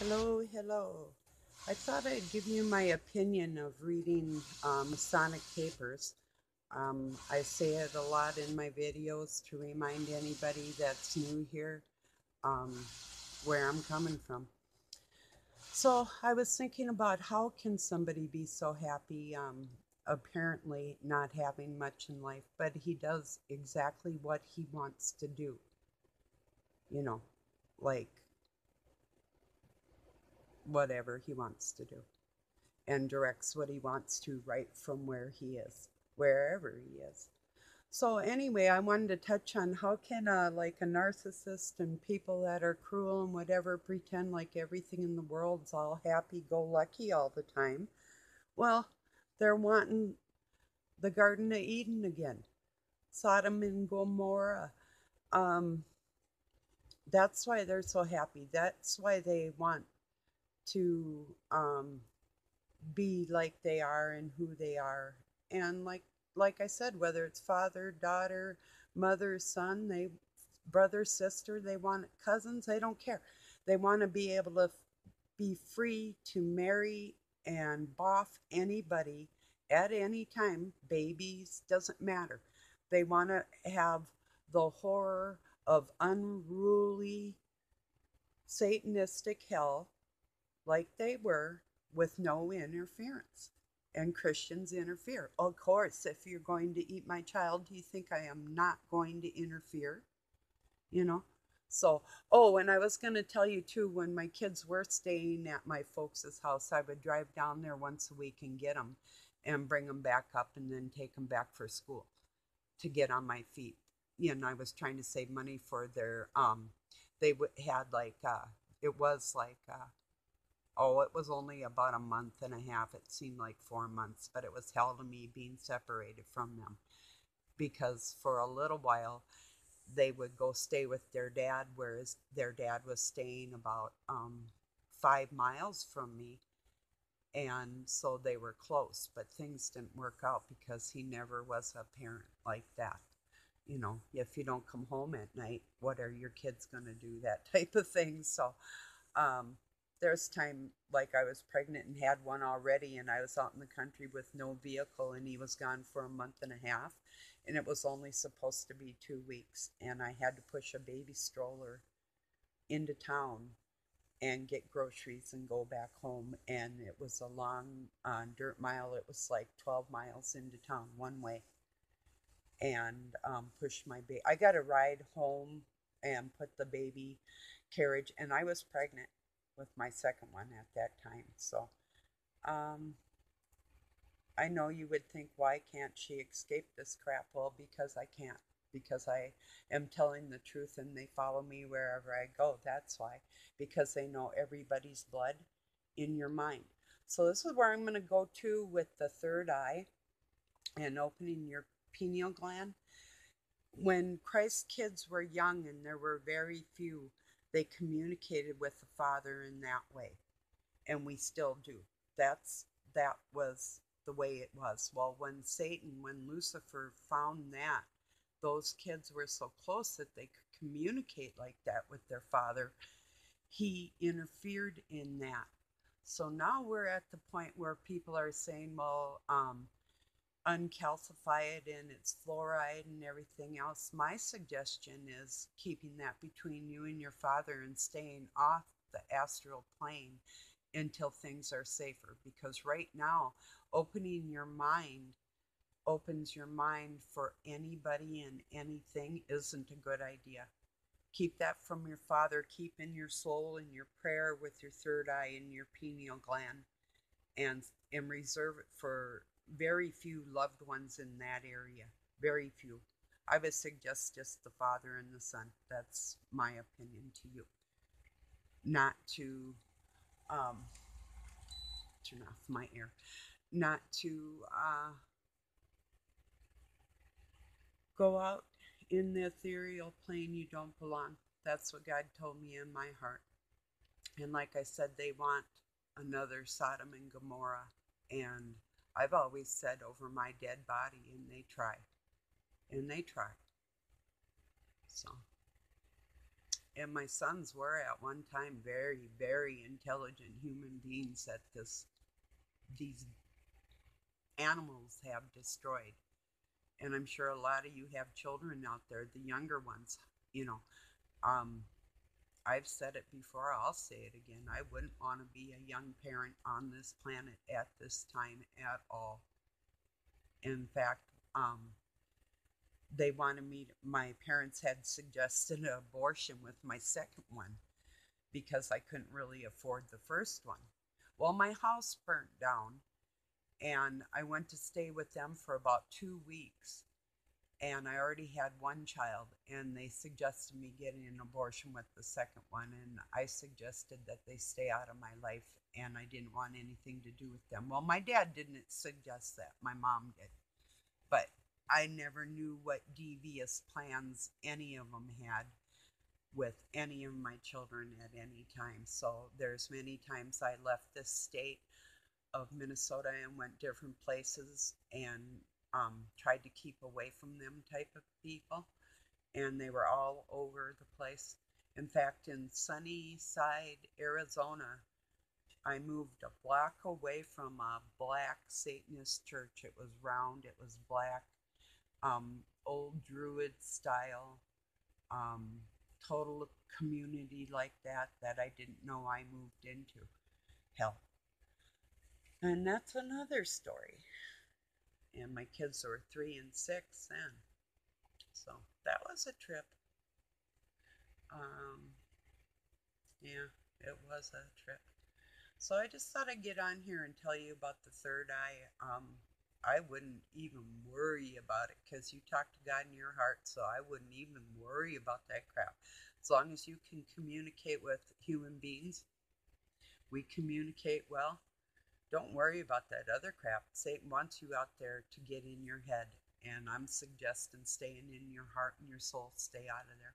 Hello, hello. I thought I'd give you my opinion of reading Masonic papers. I say it a lot in my videos to remind anybody that's new here um, where I'm coming from. So I was thinking about how can somebody be so happy, apparently not having much in life, but he does exactly what he wants to do, you know, like whatever he wants to do, and directs what he wants to right from where he is, wherever he is. So anyway, I wanted to touch on how can a narcissist and people that are cruel and whatever pretend like everything in the world's all happy go lucky all the time. Well, they're wanting the Garden of Eden again, Sodom and Gomorrah. Um, that's why they're so happy. That's why they want to be like they are and who they are. And like I said, whether it's father, daughter, mother, son, they brother, sister, they want cousins, they don't care. They want to be able to be free to marry and boff anybody at any time, babies, doesn't matter. They want to have the horror of unruly satanistic hell like they were, with no interference. And Christians interfere. Of course, if you're going to eat my child, do you think I am not going to interfere? You know? So, oh, and I was going to tell you too, when my kids were staying at my folks' house, I would drive down there once a week and get them and bring them back up and then take them back for school to get on my feet. You know, I was trying to save money for their, had it was oh, it was only about a month and a half. It seemed like 4 months, but it was hell to me being separated from them because for a little while they would go stay with their dad, whereas their dad was staying about 5 miles from me. And so they were close, but things didn't work out because he never was a parent like that. You know, if you don't come home at night, what are your kids going to do? That type of thing. So, um, there's time like I was pregnant and had one already, and I was out in the country with no vehicle, and he was gone for a month and a half, and it was only supposed to be 2 weeks, and I had to push a baby stroller into town and get groceries and go back home, and it was a long dirt mile. It was like 12 miles into town one way, and pushed my baby. I got a ride home and put the baby carriage, and I was pregnant with my second one at that time. So um, I know you would think, why can't she escape this crap? Well, because I can't. Because I am telling the truth and they follow me wherever I go. That's why. Because they know everybody's blood in your mind. So this is where I'm going to go to with the third eye and opening your pineal gland. When Christ's kids were young and there were very few, they communicated with the Father in that way, and we still do. That was the way it was. Well, when Lucifer found that those kids were so close that they could communicate like that with their father, he interfered in that. So now we're at the point where people are saying, well, uncalcify it and it's fluoride and everything else. My suggestion is keeping that between you and your father and staying off the astral plane until things are safer. Because right now, opening your mind opens your mind for anybody and anything isn't a good idea. Keep that from your father. Keep in your soul and your prayer with your third eye and your pineal gland, and reserve it for very few loved ones in that area. Very few. I would suggest just the father and the son. That's my opinion to you. Not to um, turn off my air. Not to go out in the ethereal plane. You don't belong. That's what God told me in my heart. And like I said, they want another Sodom and Gomorrah. And I've always said over my dead body, and they try. And they try. So, And my sons were at one time very, very intelligent human beings that these animals have destroyed. And I'm sure a lot of you have children out there, the younger ones, you know. Um, I've said it before, I'll say it again. I wouldn't want to be a young parent on this planet at this time at all. In fact, they wanted me to, my parents had suggested an abortion with my second one because I couldn't really afford the first one. Well, my house burnt down and I went to stay with them for about 2 weeks. And I already had one child, and they suggested me getting an abortion with the second one. And I suggested that they stay out of my life, and I didn't want anything to do with them. Well, my dad didn't suggest that, my mom did. But I never knew what devious plans any of them had with any of my children at any time. So there's many times I left this state of Minnesota and went different places and tried to keep away from them type of people. And they were all over the place. In fact, in Sunnyside, Arizona, I moved a block away from a black Satanist church. It was round, it was black, old Druid style, um, total community like that I didn't know I moved into. Hell. And that's another story. And my kids were 3 and 6 then. So that was a trip. Um, yeah, it was a trip. So I just thought I'd get on here and tell you about the third eye. I wouldn't even worry about it because you talk to God in your heart, so I wouldn't even worry about that crap. As long as you can communicate with human beings, we communicate well. Don't worry about that other crap. Satan wants you out there to get in your head, and I'm suggesting staying in your heart and your soul. Stay out of there.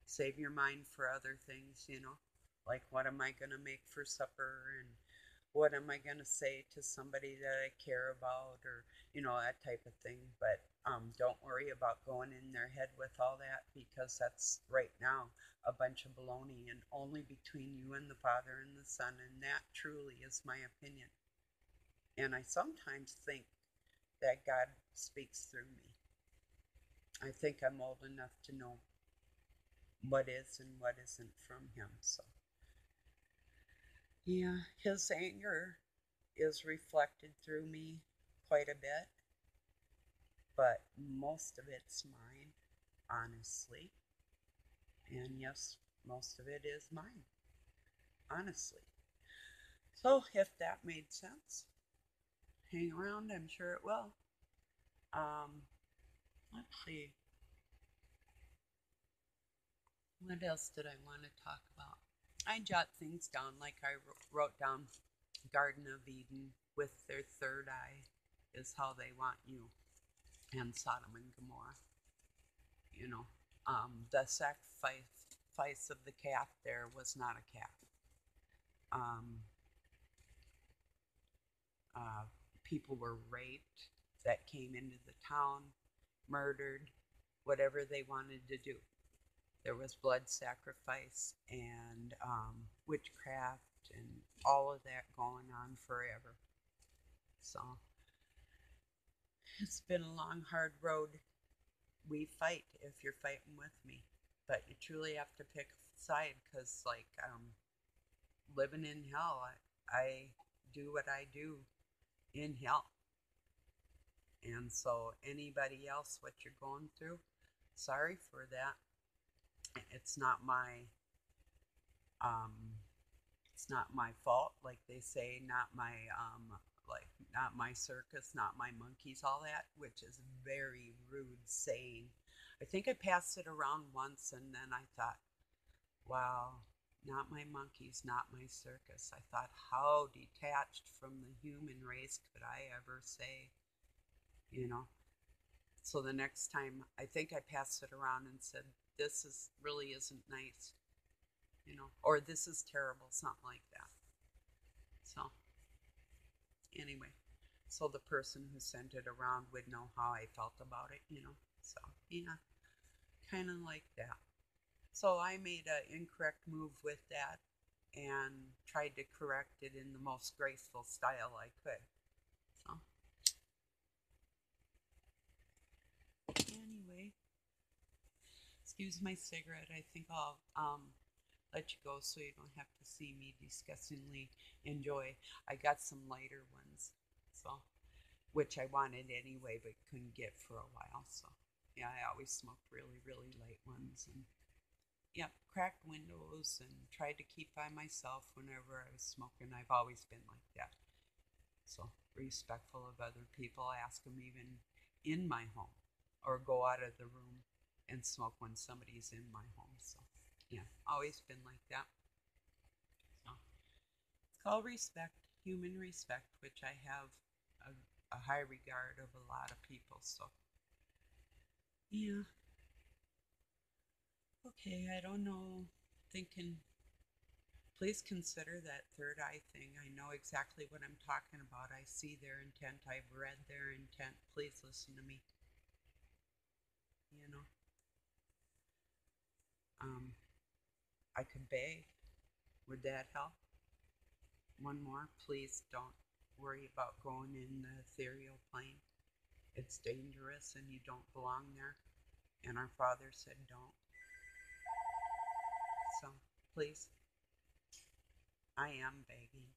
Save your mind for other things, like what am I going to make for supper, and what am I going to say to somebody that I care about, or, that type of thing. But don't worry about going in their head with all that, because that's right now a bunch of baloney and only between you and the Father and the Son. And that truly is my opinion. And I sometimes think that God speaks through me. I think I'm old enough to know what is and what isn't from him. So, yeah, his anger is reflected through me quite a bit, but most of it's mine, honestly. And yes, most of it is mine, honestly. So if that made sense, hang around, I'm sure it will. Let's see. What else did I want to talk about? I jot things down, like I wrote down Garden of Eden with their third eye is how they want you, and Sodom and Gomorrah. The sacrifice of the calf there was not a calf. Um, People were raped that came into the town, murdered, whatever they wanted to do. There was blood sacrifice and witchcraft and all of that going on forever. So it's been a long, hard road. We fight if you're fighting with me, but you truly have to pick a side, because, living in hell, I do what I do in hell. And so anybody else, what you're going through, sorry for that. It's not my um it's not my fault, like they say, not my circus, not my monkeys, all that, which is very rude saying. I think I passed it around once, and then I thought, wow, not my monkeys, not my circus. I thought, how detached from the human race could I ever say, you know? So the next time, I think I passed it around and said, this really isn't nice, or this is terrible, something like that. So anyway, so the person who sent it around would know how I felt about it, So yeah, kind of like that. So I made an incorrect move with that and tried to correct it in the most graceful style I could. So, anyway, excuse my cigarette. I think I'll let you go so you don't have to see me disgustingly enjoy. I got some lighter ones, so which I wanted anyway, but couldn't get for a while. So, yeah, I always smoke really, really light ones, and yep, cracked windows and tried to keep by myself whenever I was smoking. I've always been like that. So respectful of other people. I ask them even in my home or go out of the room and smoke when somebody's in my home. So yeah, always been like that. So it's called respect, human respect, which I have a high regard of a lot of people. So yeah, okay, I don't know. Thinking, please consider that third eye thing. I know exactly what I'm talking about. I see their intent. I've read their intent. Please listen to me. You know, um, I could beg. Would that help? One more. Please don't worry about going in the ethereal plane. It's dangerous and you don't belong there. And our Father said don't. So please, I am begging.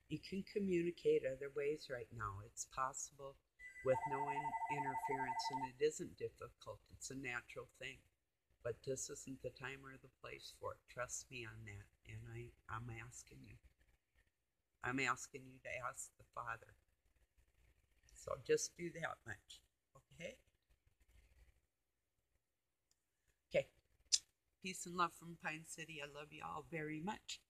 You can communicate other ways right now. It's possible with no interference, and it isn't difficult. It's a natural thing. But this isn't the time or the place for it. Trust me on that. And I'm asking you. I'm asking you to ask the Father. So just do that much. Okay? Okay. Peace and love from Pine City. I love you all very much.